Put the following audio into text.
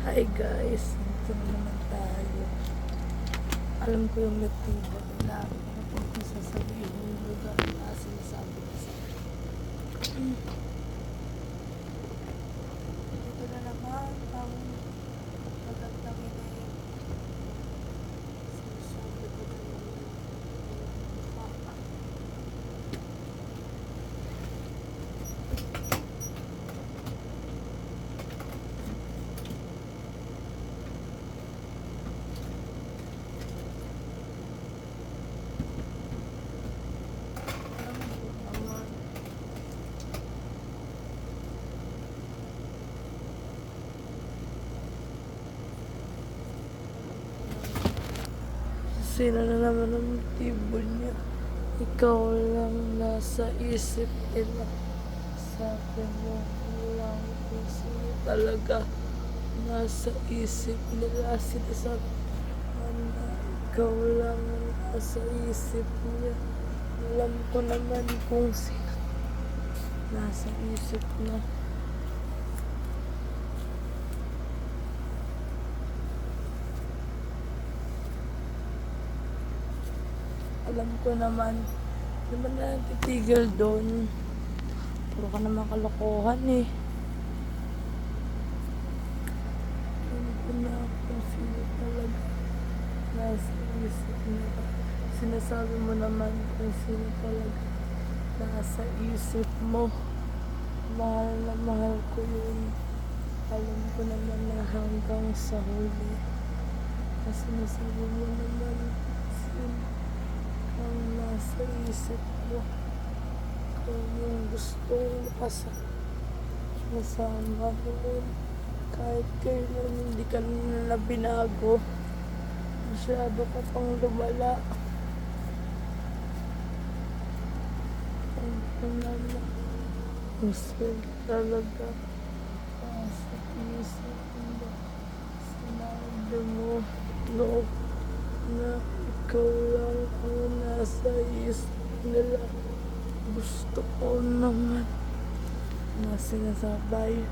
Hi guys, ito na naman tayo. Alam ko yung motibo nila kung sasabihin yung lugar na sinasabi ko sa ito na naman ang magandang ina sinasabi ko na naman. Sino na naman ang motibo niya? Ikaw lang nasa isip nila. Sabi mo lang kung sino talaga nasa isip nila. Sinasabi na ikaw lang nasa isip niya. Alam ko naman kung sino nasa isip niya. Alam ko naman, naman na titigil doon. Puro ka naman kalokohan eh. Alam ko na kung sino talaga nasa isip nila. Sinasabi mo naman kung sino talaga nasa isip mo. Mahal na mahal ko yun. Alam ko naman na hanggang sa huli. Kasi sinasabi mo naman sino ang nasa isip mo. Kung yung gustong masama doon, kahit kailan hindi ka na binago, masyado ka pang lumala. Ang panala gusto talaga nasa isip mo. Sinabi mo no na ikaw lang ang nasa isip nila. Gusto ko naman na sinasabay